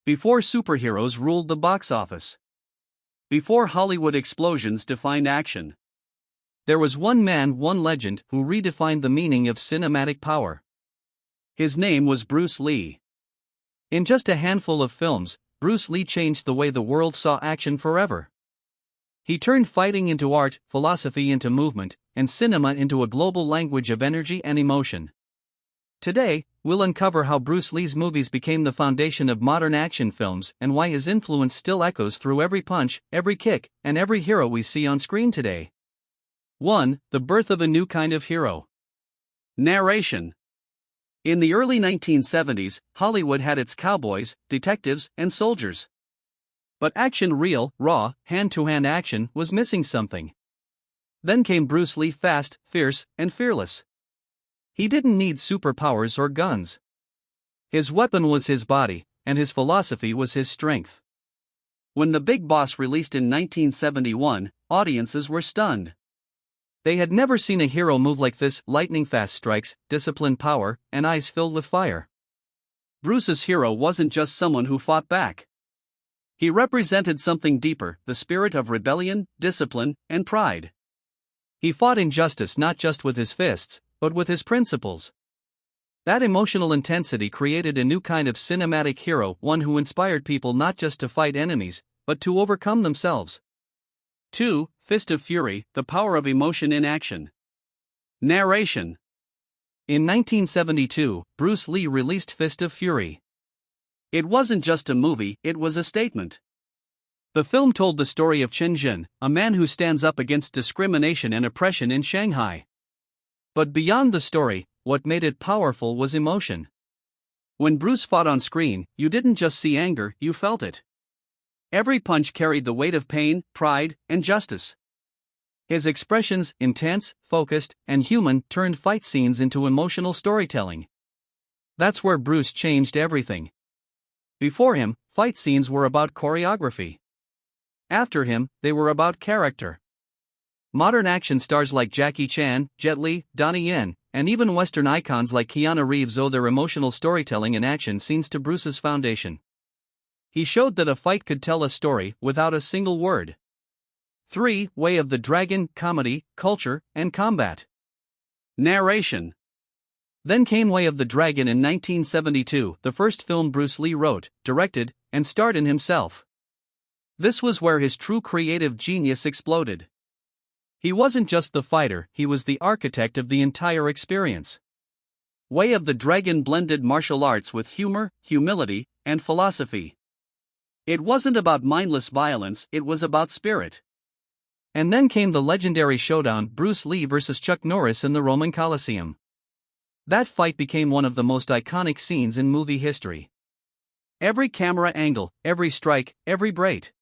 Before superheroes ruled the box office. Before Hollywood explosions defined action. There was one man, one legend, who redefined the meaning of cinematic power. His name was Bruce Lee. In just a handful of films, Bruce Lee changed the way the world saw action forever. He turned fighting into art, philosophy into movement, and cinema into a global language of energy and emotion. Today, we'll uncover how Bruce Lee's movies became the foundation of modern action films and why his influence still echoes through every punch, every kick, and every hero we see on screen today. 1. The birth of a new kind of hero. Narration. In the early 1970s, Hollywood had its cowboys, detectives, and soldiers. But action, real, raw, hand-to-hand action, was missing something. Then came Bruce Lee, fast, fierce, and fearless. He didn't need superpowers or guns. His weapon was his body, and his philosophy was his strength. When The Big Boss released in 1971, audiences were stunned. They had never seen a hero move like this: lightning-fast strikes, disciplined power, and eyes filled with fire. Bruce's hero wasn't just someone who fought back. He represented something deeper: the spirit of rebellion, discipline, and pride. He fought injustice not just with his fists, but with his principles. That emotional intensity created a new kind of cinematic hero, one who inspired people not just to fight enemies, but to overcome themselves. 2. Fist of Fury, the power of emotion in action. Narration. In 1972, Bruce Lee released Fist of Fury. It wasn't just a movie, it was a statement. The film told the story of Chen Jin, a man who stands up against discrimination and oppression in Shanghai. But beyond the story, what made it powerful was emotion. When Bruce fought on screen, you didn't just see anger, you felt it. Every punch carried the weight of pain, pride, and justice. His expressions, intense, focused, and human, turned fight scenes into emotional storytelling. That's where Bruce changed everything. Before him, fight scenes were about choreography. After him, they were about character. Modern action stars like Jackie Chan, Jet Li, Donnie Yen, and even Western icons like Keanu Reeves owe their emotional storytelling and action scenes to Bruce's foundation. He showed that a fight could tell a story without a single word. 3. Way of the Dragon, comedy, culture, and combat. Narration. Then came Way of the Dragon in 1972, the first film Bruce Lee wrote, directed, and starred in himself. This was where his true creative genius exploded. He wasn't just the fighter, he was the architect of the entire experience. Way of the Dragon blended martial arts with humor, humility, and philosophy. It wasn't about mindless violence, it was about spirit. And then came the legendary showdown: Bruce Lee vs. Chuck Norris in the Roman Colosseum. That fight became one of the most iconic scenes in movie history. Every camera angle, every strike, every break.